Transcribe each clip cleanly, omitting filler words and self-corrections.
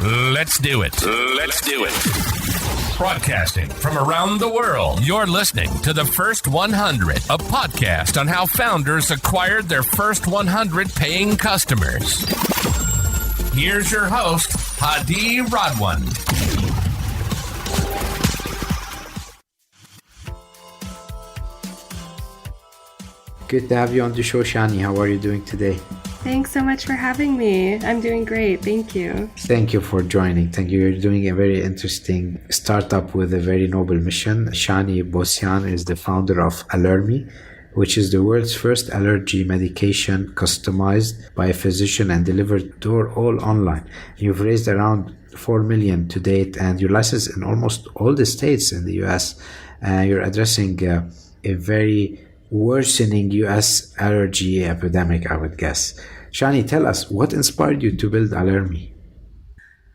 Let's do it. Let's do it. Broadcasting from around the world, you're listening to The First 100, a podcast on how founders acquired their first 100 paying customers. Here's your host, Hadi Radwan. Good to have you on the show, Shani. How are you doing today? Thanks so much for having me. I'm doing great. Thank you. Thank you for joining. Thank you. You're doing a very interesting startup with a very noble mission. Shani Bocian is the founder of Allermi, which is the world's first allergy medication customized by a physician and delivered all online. You've raised around 4 million to date, and you're licensed in almost all the states in the US. You're addressing a very worsening US allergy epidemic, I would guess. Shani, tell us, what inspired you to build Allermi?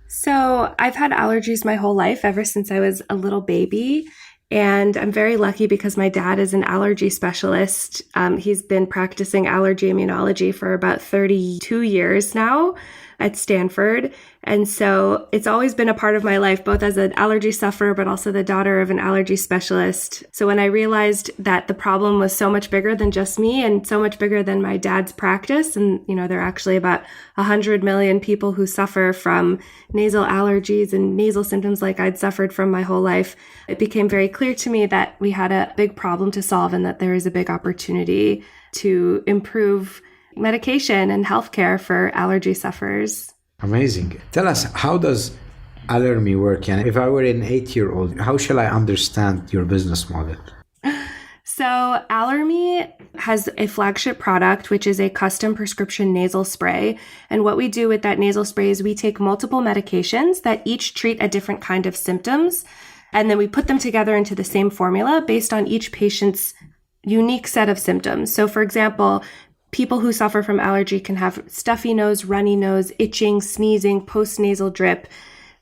So I've had allergies my whole life, ever since I was a little baby. And I'm very lucky because my dad is an allergy specialist. He's been practicing allergy immunology for about 32 years now at Stanford. And so it's always been a part of my life, both as an allergy sufferer, but also the daughter of an allergy specialist. So when I realized that the problem was so much bigger than just me and so much bigger than my dad's practice, and, there are actually about 100 million people who suffer from nasal allergies and nasal symptoms like I'd suffered from my whole life, it became very clear to me that we had a big problem to solve and that there is a big opportunity to improve medication and healthcare for allergy sufferers. Amazing. Tell us, how does Allermi work? And if I were an 8-year-old, how shall I understand your business model? So Allermi has a flagship product, which is a custom prescription nasal spray. And what we do with that nasal spray is we take multiple medications that each treat a different kind of symptoms. And then we put them together into the same formula based on each patient's unique set of symptoms. So for example, people who suffer from allergy can have stuffy nose, runny nose, itching, sneezing, postnasal drip,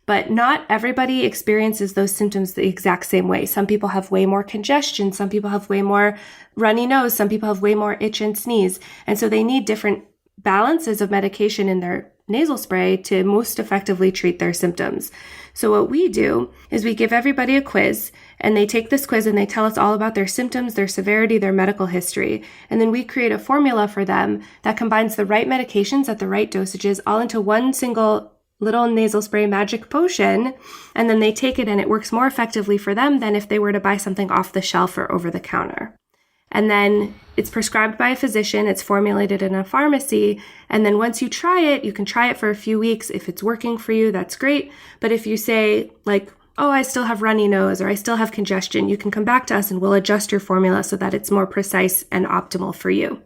but not everybody experiences those symptoms the exact same way. Some people have way more congestion. Some people have way more runny nose. Some people have way more itch and sneeze. And so they need different balances of medication in their nasal spray to most effectively treat their symptoms. So what we do is we give everybody a quiz, and they take this quiz and they tell us all about their symptoms, their severity, their medical history. And then we create a formula for them that combines the right medications at the right dosages all into one single little nasal spray magic potion. And then they take it and it works more effectively for them than if they were to buy something off the shelf or over the counter. And then it's prescribed by a physician, it's formulated in a pharmacy, and then once you try it, you can try it for a few weeks. If it's working for you, that's great. But if you say, like, oh, I still have runny nose or I still have congestion, you can come back to us and we'll adjust your formula so that it's more precise and optimal for you.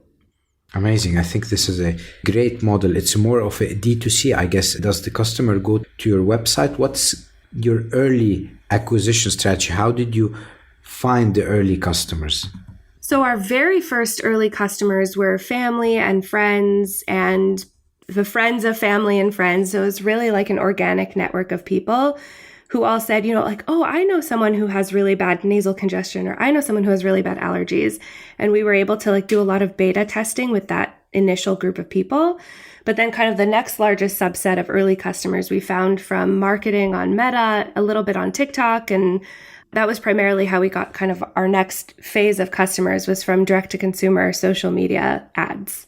Amazing. I think this is a great model. It's more of a D2C, I guess. Does the customer go to your website? What's your early acquisition strategy? How did you find the early customers? So our very first early customers were family and friends and the friends of family and friends. So it was really like an organic network of people who all said, oh, I know someone who has really bad nasal congestion, or I know someone who has really bad allergies. And we were able to do a lot of beta testing with that initial group of people. But then kind of the next largest subset of early customers we found from marketing on Meta, a little bit on TikTok, and that was primarily how we got kind of our next phase of customers, was from direct-to-consumer social media ads.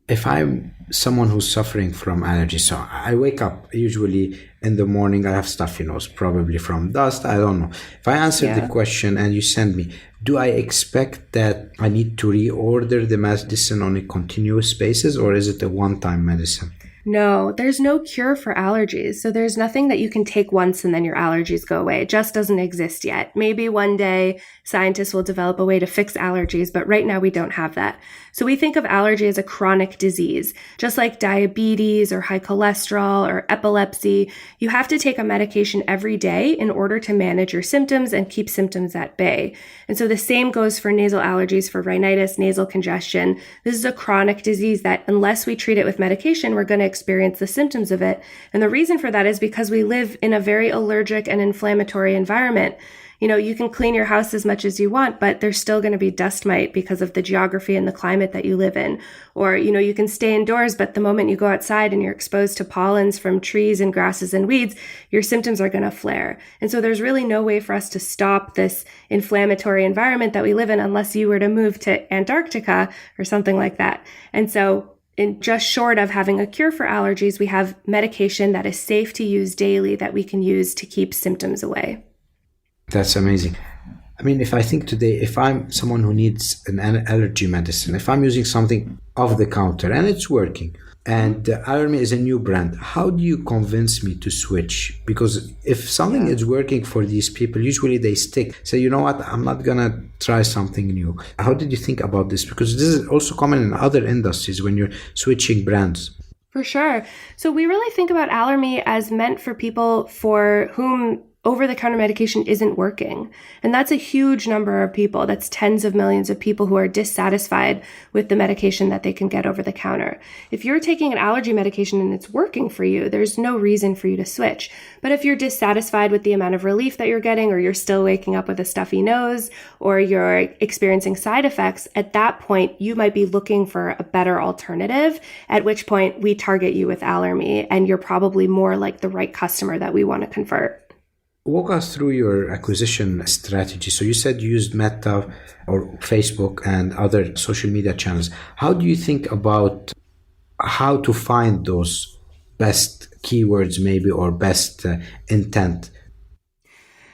If I'm someone who's suffering from allergies, so I wake up usually in the morning, I have stuffy nose, probably from dust, I don't know. If I answer the question and you send me, do I expect that I need to reorder the medicine on a continuous basis, or is it a one-time medicine? No, there's no cure for allergies. So there's nothing that you can take once and then your allergies go away. It just doesn't exist yet. Maybe one day scientists will develop a way to fix allergies, but right now we don't have that. So we think of allergy as a chronic disease, just like diabetes or high cholesterol or epilepsy. You have to take a medication every day in order to manage your symptoms and keep symptoms at bay. And so the same goes for nasal allergies, for rhinitis, nasal congestion. This is a chronic disease that unless we treat it with medication, we're going to experience the symptoms of it. And the reason for that is because we live in a very allergic and inflammatory environment. You can clean your house as much as you want, but there's still going to be dust mite because of the geography and the climate that you live in. Or, you can stay indoors, but the moment you go outside and you're exposed to pollens from trees and grasses and weeds, your symptoms are going to flare. And so there's really no way for us to stop this inflammatory environment that we live in unless you were to move to Antarctica or something like that. And so just short of having a cure for allergies, we have medication that is safe to use daily that we can use to keep symptoms away. That's amazing. I mean, if I think today, if I'm someone who needs an allergy medicine, if I'm using something off the counter and it's working, and Allermi is a new brand, how do you convince me to switch? Because if something is working for these people, usually they stick. Say, you know what, I'm not going to try something new. How did you think about this? Because this is also common in other industries when you're switching brands. For sure. So we really think about Allermi as meant for people for whom over-the-counter medication isn't working. And that's a huge number of people. That's tens of millions of people who are dissatisfied with the medication that they can get over the counter. If you're taking an allergy medication and it's working for you, there's no reason for you to switch. But if you're dissatisfied with the amount of relief that you're getting, or you're still waking up with a stuffy nose, or you're experiencing side effects, at that point, you might be looking for a better alternative, at which point we target you with Allermi, and you're probably more like the right customer that we want to convert. Walk us through your acquisition strategy. So you said you used Meta or Facebook and other social media channels. How do you think about how to find those best keywords maybe, or best intent?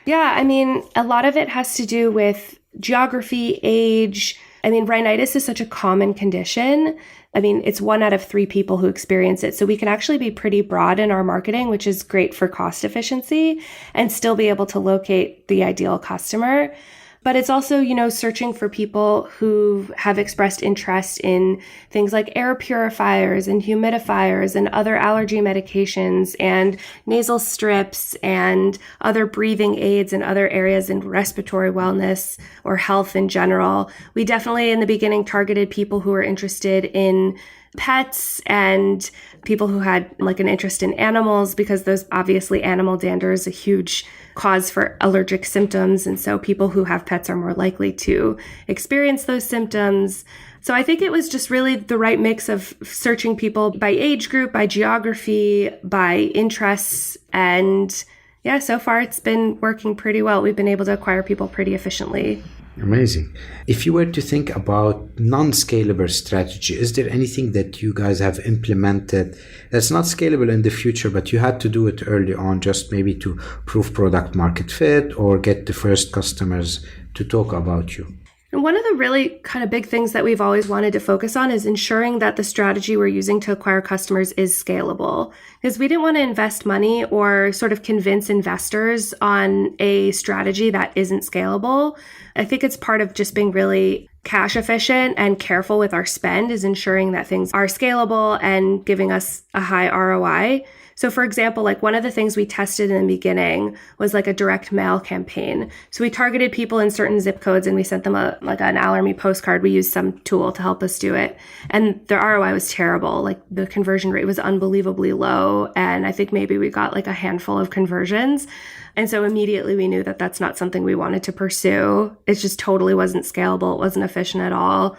Yeah, I mean, a lot of it has to do with geography, age. I mean, rhinitis is such a common condition. I mean, it's 1 out of 3 people who experience it. So we can actually be pretty broad in our marketing, which is great for cost efficiency, and still be able to locate the ideal customer. But it's also, searching for people who have expressed interest in things like air purifiers and humidifiers and other allergy medications and nasal strips and other breathing aids and other areas in respiratory wellness or health in general. We definitely in the beginning targeted people who were interested in pets and people who had like an interest in animals, because those obviously animal dander is a huge cause for allergic symptoms. And so people who have pets are more likely to experience those symptoms. So I think it was just really the right mix of searching people by age group, by geography, by interests. And yeah, so far it's been working pretty well. We've been able to acquire people pretty efficiently. Amazing. If you were to think about non-scalable strategy, is there anything that you guys have implemented that's not scalable in the future, but you had to do it early on, just maybe to prove product market fit or get the first customers to talk about you? And one of the really kind of big things that we've always wanted to focus on is ensuring that the strategy we're using to acquire customers is scalable. Because we didn't want to invest money or sort of convince investors on a strategy that isn't scalable. I think it's part of just being really cash efficient and careful with our spend, is ensuring that things are scalable and giving us a high ROI. So for example, like one of the things we tested in the beginning was like a direct mail campaign. So we targeted people in certain zip codes and we sent them an Allermi postcard. We used some tool to help us do it. And the ROI was terrible. Like the conversion rate was unbelievably low. And I think maybe we got like a handful of conversions. And so immediately we knew that that's not something we wanted to pursue. It just totally wasn't scalable. It wasn't efficient at all.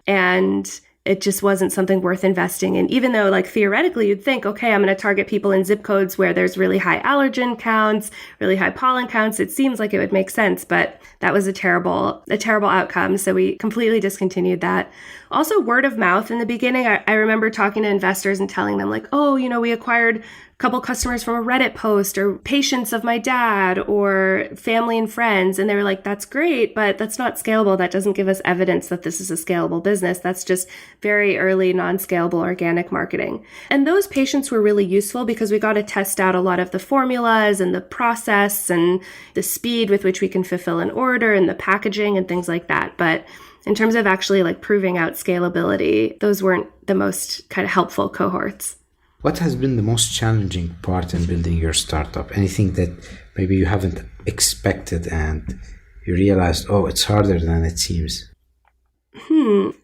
And it just wasn't something worth investing in, even though like theoretically you'd think, okay, I'm going to target people in zip codes where there's really high allergen counts, really high pollen counts. It seems like it would make sense, but that was a terrible outcome. So we completely discontinued that. Also, word of mouth in the beginning, I remember talking to investors and telling them like, oh, we acquired couple customers from a Reddit post or patients of my dad or family and friends. And they were like, that's great, but that's not scalable. That doesn't give us evidence that this is a scalable business. That's just very early non-scalable organic marketing. And those patients were really useful because we got to test out a lot of the formulas and the process and the speed with which we can fulfill an order and the packaging and things like that. But in terms of actually like proving out scalability, those weren't the most kind of helpful cohorts. What has been the most challenging part in building your startup? Anything that maybe you haven't expected and you realized, oh, it's harder than it seems?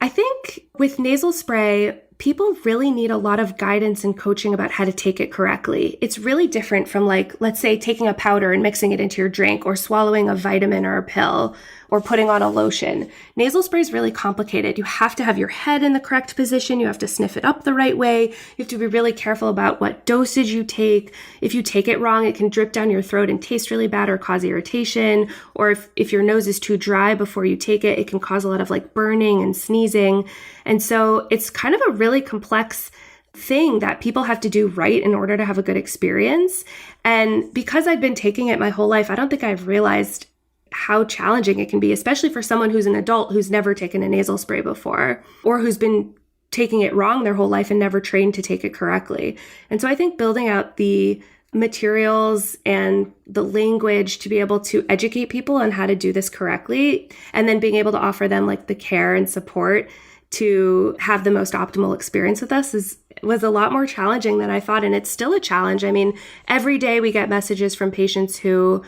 I think with nasal spray, people really need a lot of guidance and coaching about how to take it correctly. It's really different from like, let's say taking a powder and mixing it into your drink, or swallowing a vitamin or a pill, or putting on a lotion. Nasal spray is really complicated. You have to have your head in the correct position. You have to sniff it up the right way. You have to be really careful about what dosage you take. If you take it wrong, it can drip down your throat and taste really bad or cause irritation. Or if your nose is too dry before you take it, it can cause a lot of like burning and sneezing. And so it's kind of a really complex thing that people have to do right in order to have a good experience. And because I've been taking it my whole life, I don't think I've realized how challenging it can be, especially for someone who's an adult who's never taken a nasal spray before, or who's been taking it wrong their whole life and never trained to take it correctly. And so I think building out the materials and the language to be able to educate people on how to do this correctly, and then being able to offer them like the care and support to have the most optimal experience with us was a lot more challenging than I thought. And it's still a challenge. I mean, every day we get messages from patients who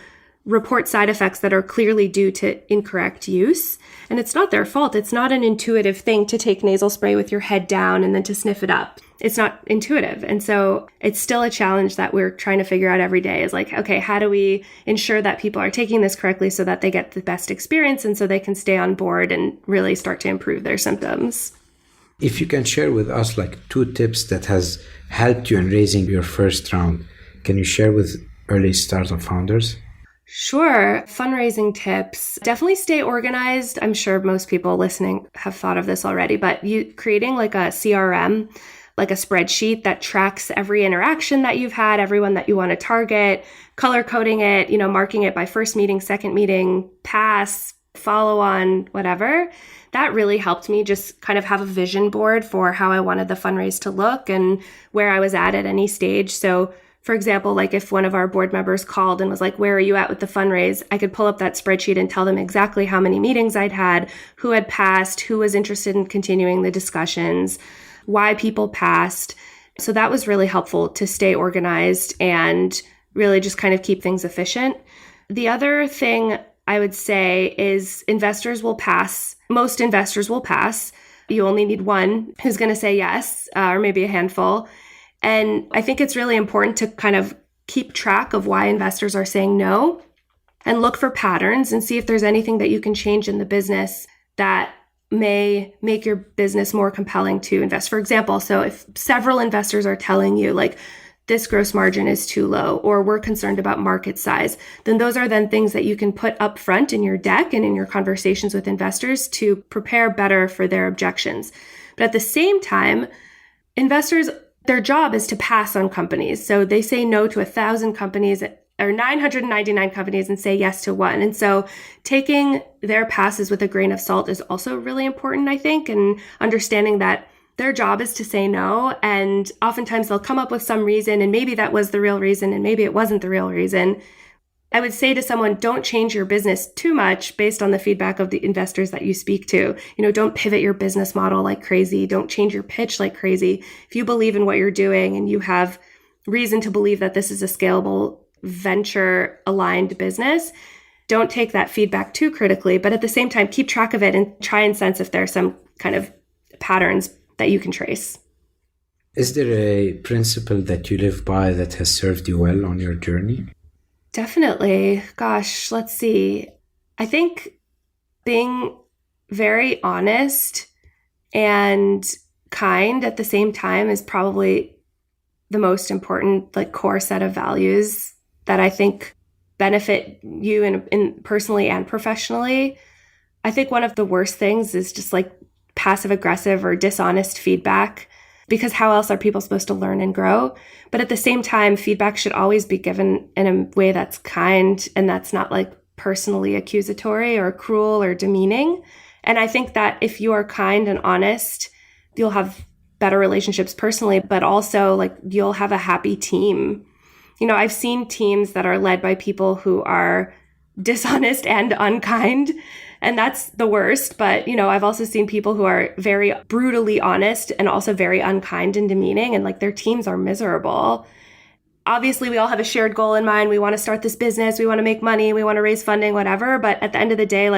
report side effects that are clearly due to incorrect use. And it's not their fault. It's not an intuitive thing to take nasal spray with your head down and then to sniff it up. It's not intuitive. And so it's still a challenge that we're trying to figure out every day, is like, okay, how do we ensure that people are taking this correctly so that they get the best experience and so they can stay on board and really start to improve their symptoms? If you can share with us like 2 tips that has helped you in raising your first round, can you share with early startup founders? Sure. Fundraising tips. Definitely stay organized. I'm sure most people listening have thought of this already, but creating like a CRM, like a spreadsheet that tracks every interaction that you've had, everyone that you want to target, color coding it, marking it by first meeting, second meeting, pass, follow on, whatever. That really helped me just kind of have a vision board for how I wanted the fundraise to look and where I was at any stage. So for example, like if one of our board members called and was like, where are you at with the fundraise? I could pull up that spreadsheet and tell them exactly how many meetings I'd had, who had passed, who was interested in continuing the discussions, why people passed. So that was really helpful to stay organized and really just kind of keep things efficient. The other thing I would say is investors will pass. Most investors will pass. You only need one who's going to say yes, or maybe a handful. And I think it's really important to kind of keep track of why investors are saying no and look for patterns and see if there's anything that you can change in the business that may make your business more compelling to invest. For example, so if several investors are telling you like this gross margin is too low, or we're concerned about market size, then those are then things that you can put up front in your deck and in your conversations with investors to prepare better for their objections. But at the same time, investors, their job is to pass on companies. So they say no to 1,000 companies or 999 companies and say yes to one. And so taking their passes with a grain of salt is also really important, I think, and understanding that their job is to say no. And oftentimes they'll come up with some reason, and maybe that was the real reason, and maybe it wasn't the real reason. I would say to someone, don't change your business too much based on the feedback of the investors that you speak to. Don't pivot your business model like crazy. Don't change your pitch like crazy. If you believe in what you're doing and you have reason to believe that this is a scalable, venture-aligned business, don't take that feedback too critically. But at the same time, keep track of it and try and sense if there's some kind of patterns that you can trace. Is there a principle that you live by that has served you well on your journey? Definitely. Gosh, let's see. I think being very honest and kind at the same time is probably the most important core set of values that I think benefit you in personally and professionally. I think one of the worst things is just passive aggressive or dishonest feedback, because how else are people supposed to learn and grow? But at the same time, feedback should always be given in a way that's kind and that's not personally accusatory or cruel or demeaning. And I think that if you are kind and honest, you'll have better relationships personally, but also you'll have a happy team. I've seen teams that are led by people who are dishonest and unkind, and that's the worst. But, I've also seen people who are very brutally honest and also very unkind and demeaning, and their teams are miserable. Obviously, we all have a shared goal in mind. We want to start this business. We want to make money. We want to raise funding, whatever. But at the end of the day,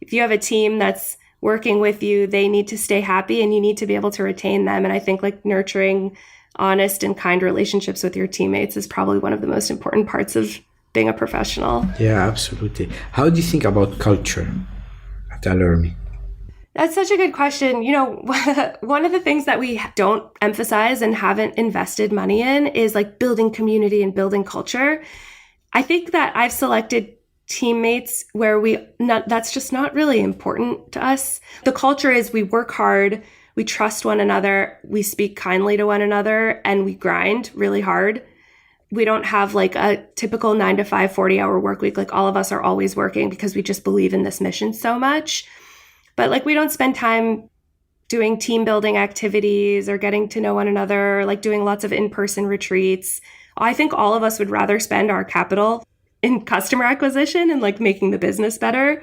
if you have a team that's working with you, they need to stay happy and you need to be able to retain them. And I think like nurturing honest and kind relationships with your teammates is probably one of the most important parts of being a professional. Yeah, absolutely. How do you think about culture at Allermi? That's such a good question. You know, one of the things that we don't emphasize and haven't invested money in is like building community and building culture. I think that I've selected teammates where that's just not really important to us. The culture is we work hard, we trust one another, we speak kindly to one another, and we grind really hard. We don't have like a typical 9 to 5, 40-hour work week. Like all of us are always working because we just believe in this mission so much. But like we don't spend time doing team building activities or getting to know one another, like doing lots of in-person retreats. I think all of us would rather spend our capital in customer acquisition and like making the business better.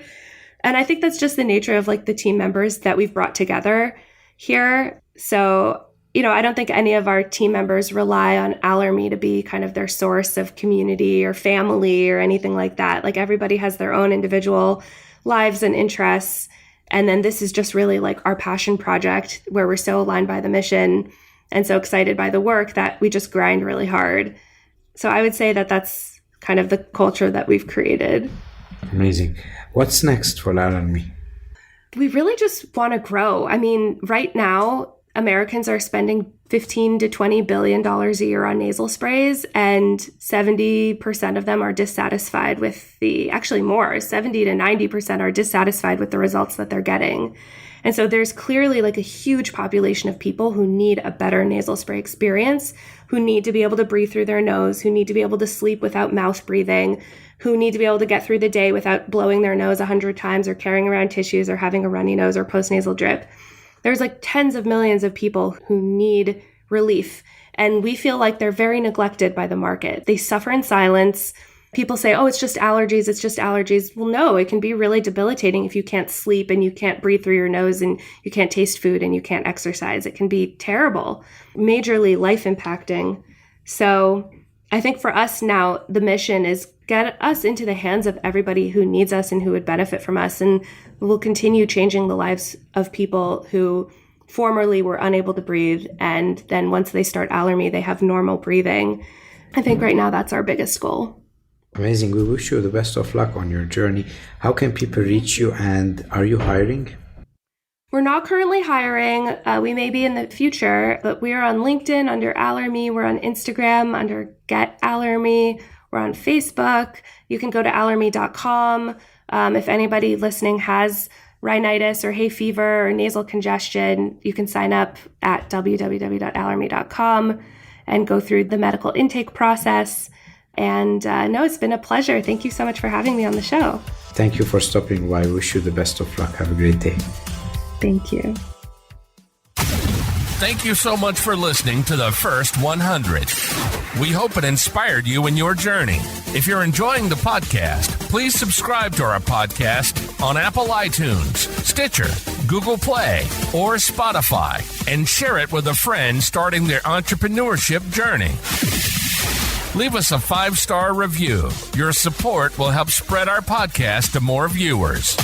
And I think that's just the nature of like the team members that we've brought together here. So, you know, I don't think any of our team members rely on Allermi to be kind of their source of community or family or anything like that. Like everybody has their own individual lives and interests. And then this is just really like our passion project where we're so aligned by the mission and so excited by the work that we just grind really hard. So I would say that that's kind of the culture that we've created. Amazing. What's next for Allermi? We really just want to grow. I mean, right now, Americans are spending $15 to $20 billion a year on nasal sprays, and 70% of them are dissatisfied with actually more, 70 to 90% are dissatisfied with the results that they're getting. And so there's clearly like a huge population of people who need a better nasal spray experience, who need to be able to breathe through their nose, who need to be able to sleep without mouth breathing, who need to be able to get through the day without blowing their nose 100 times or carrying around tissues or having a runny nose or postnasal drip. There's like tens of millions of people who need relief. And we feel like they're very neglected by the market. They suffer in silence. People say, oh, it's just allergies. It's just allergies. Well, no, it can be really debilitating if you can't sleep and you can't breathe through your nose and you can't taste food and you can't exercise. It can be terrible, majorly life impacting. So I think for us now, the mission is get us into the hands of everybody who needs us and who would benefit from us. And we'll continue changing the lives of people who formerly were unable to breathe. And then once they start Allermi, they have normal breathing. I think right now that's our biggest goal. Amazing. We wish you the best of luck on your journey. How can people reach you, and are you hiring? We're not currently hiring. We may be in the future, but we are on LinkedIn under Allermi. We're on Instagram under Get Allermi. We're on Facebook. You can go to allermi.com. If anybody listening has rhinitis or hay fever or nasal congestion, you can sign up at www.allermi.com and go through the medical intake process. And no, it's been a pleasure. Thank you so much for having me on the show. Thank you for stopping by. Wish you the best of luck. Have a great day. Thank you. Thank you so much for listening to the First 100. We hope it inspired you in your journey. If you're enjoying the podcast, please subscribe to our podcast on Apple iTunes, Stitcher, Google Play, or Spotify, and share it with a friend starting their entrepreneurship journey. Leave us a 5-star review. Your support will help spread our podcast to more viewers.